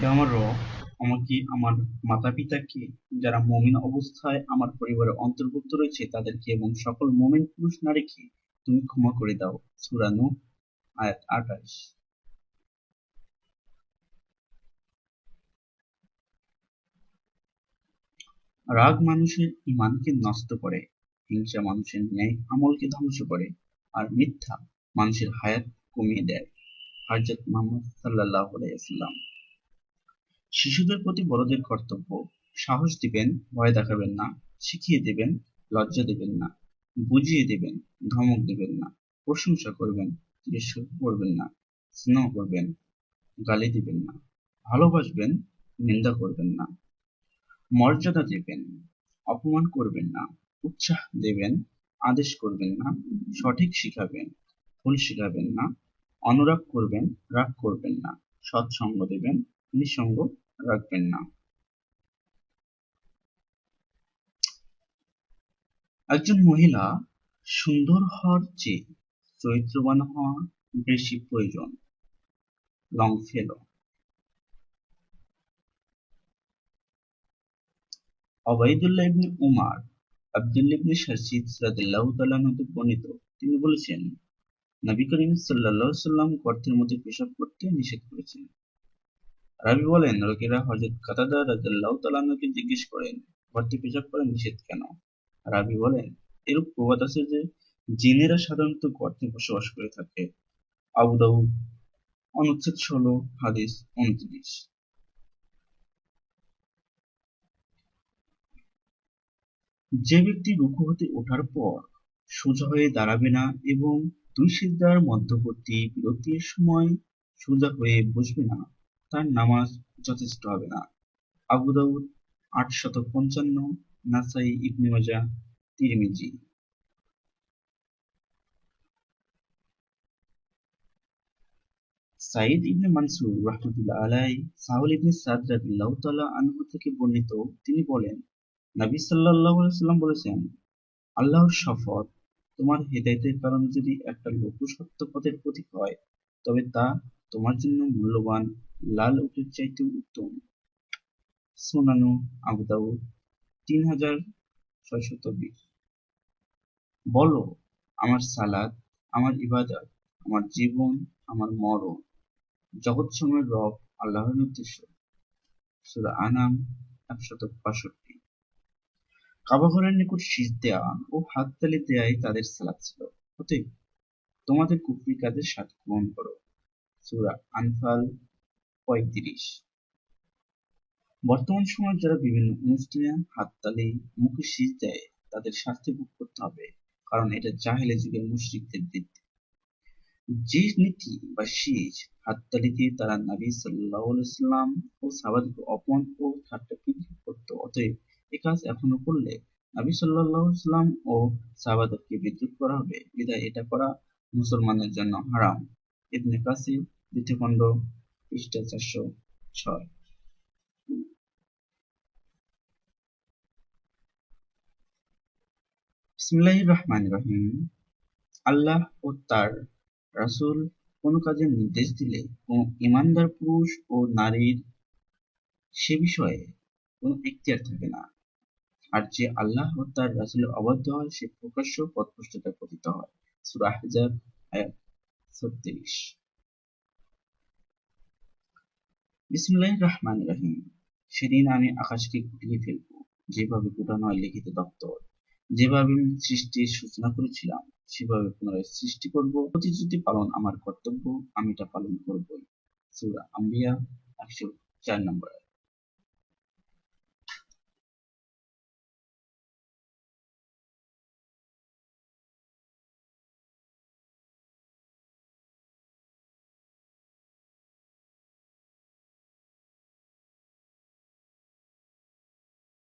হে আমার রব, আমাকে আমার মাতা-পিতাকে, যারা মুমিন অবস্থায় আমার পরিবারের অন্তর্ভুক্ত রয়েছে তাদেরকে এবং সকল মুমিন পুরুষ নারীকে তুমি ক্ষমা করে দাও। সূরা নূহ আয়াত 28। রাগ মানুষের ঈমানকে নষ্ট করে, হিংসা মানুষের ন্যায় আমলকে ধ্বংস করে, আর মিথ্যা মানুষের হায়াত কমিয়ে দেয়। হযরত মুহাম্মদ সাল্লাল্লাহু আলাইহি ওয়াসাল্লাম। শিশুদের প্রতি বড়দের কর্তব্য: সাহস দিবেন, ভয় দেখাবেন না, শিখিয়ে দিবেন, লজ্জা দিবেন না, বুঝিয়ে দিবেন, ধমক দিবেন না, প্রশংসা করবেন, তিরস্কার করবেন না, স্নেহ করবেন, গালি দিবেন না, ভালোবাসবেন, নিন্দা করবেন না, মর্যাদা দিবেন, অপমান করবেন না, উৎসাহ দেবেন, আদেশ করবেন না, সঠিক শিখাবেন, ভুল শিখাবেন না, অনুরাগ করবেন, রাগ করবেন না, সৎসঙ্গ দেবেন, নিঃসঙ্গ রাখবেন না। একজন মহিলা সুন্দর হওয়ার চেয়ে চরিত্রবান হওয়া বেশি প্রয়োজন। লংফেলো। ওবায়দুল্লাহ ইবনে উমার আব্দুল্লাহ ইবনে শারশিদ রাদিয়াল্লাহু তাআলা আনহু হতে বর্ণিত, তিনি বলেছেন, নবী করিম সাল্লাল্লাহু আলাইহি সাল্লাম গর্তের মধ্যে পেশাব করতে নিষেধ করেছেন। রাবী বলেন, লোকেরা হযরত কাতাদা রাদিয়াল্লাহু তাআলা আনহুকে জিজ্ঞেস করেন, গর্তে পেশাব করা নিষেধ কেন? রাবী বলেন, এরূপ প্রবাদ আছে যে, জিনেরা সাধারণত গর্তে বসবাস করে থাকে। আবু দাউদ অনুচ্ছেদ ১৬ হাদিস ২৯। যে ব্যক্তি রুকু হতে ওঠার পর সোজা হয়ে দাঁড়াবে না এবং দুই সিজদার মধ্যবর্তী বিরতির সময় সোজা হয়ে বসবে না, তার নামাজ যথেষ্ট হবে না। আবু দাউদ ৮৫৫, নাসাই, ইবনে মাজাহ, তিরমিজি। সাঈদ ইবনে মানসুর রাহমাতুল্লাহ আলাইহি সাহল ইবনে সাদ রাদিয়াল্লাহু তাআলা আনহু থেকে বর্ণিত, তিনি বলেন, নবী সাল্লাল্লাহু আলাইহি ওয়াসাল্লাম বলেছেন, আল্লাহর শপথ, তোমার হেদায়েতের কারণে যদি একটা লোক সত্য পথের পথিক হয়, তবে তা তোমার জন্য মূল্যবান লাল উটের চাইতেও উত্তম। সুনান আবু দাউদ ৩৬২০। বলো, আমার সালাত, আমার ইবাদত, আমার জীবন, আমার মরণ, জগৎসমূহের রব আল্লাহর উদ্দেশ্য। সূরা আনাম ১৬৫। কাবা ঘরের নিকট শীষ দেয়া ও হাততালি দেয়াই তাদের সালাত ছিল। অতএব তোমাদের কুফরী কাজের স্বাদ গ্রহণ করো। সূরা আনফাল ৩৫। বর্তমান সময়ে যারা বিভিন্ন অনুষ্ঠানে হাততালি, মুখে শীষ দেয়, তাদের শাস্তি ভোগ করতে হবে, কারণ এটা জাহেলি যুগের মুশরিকদের রীতি। যে নীতি বা শীষ হাততালি দিয়ে তারা নবী সাল্লাল্লাহু আলাইহি ওয়াসাল্লাম ও সাহাবাদেরকে অপমান ও ঠাট্টা বিদ্রূপ করত, অতএব এ কাজ এখনো করলে নবী সাল্লাল্লাহু আলাইহি ওয়াসাল্লাম ও সাহাবাদেরকে বিদ্রূপ করা হবে, বিধায় এটা করা মুসলমানদের জন্য হারাম। ইবনে কাসির, দ্বিতীয় খণ্ড, পৃষ্ঠা ৪০৬। বিসমিল্লাহির রহমানির রহিম। আল্লাহ ও তার রাসূল কোন কাজের নির্দেশ দিলে কোন ঈমানদার পুরুষ ও নারীর সে বিষয়ে কোন এখতিয়ার থাকে না। আর যে আল্লাহ ও তার রাসূলের অবাধ্য হয় সে প্রকাশ্য পথভ্রষ্টতায় পতিত হয়। সূরা আহজাব আয়াত ৩৬। বিসমিল্লাহির রহমানির রহিম। সেদিন আমি আকাশকে গুটিয়ে ফেলব, যেভাবে গুটানো হয় লিখিত দপ্তর। যেভাবে আমি সৃষ্টির সূচনা করেছিলাম, সেভাবে পুনরায় সৃষ্টি করব। প্রতিশ্রুতি পালন আমার কর্তব্য, আমি তা পালন করবই। সূরা আম্বিয়া ১০৪ নম্বর।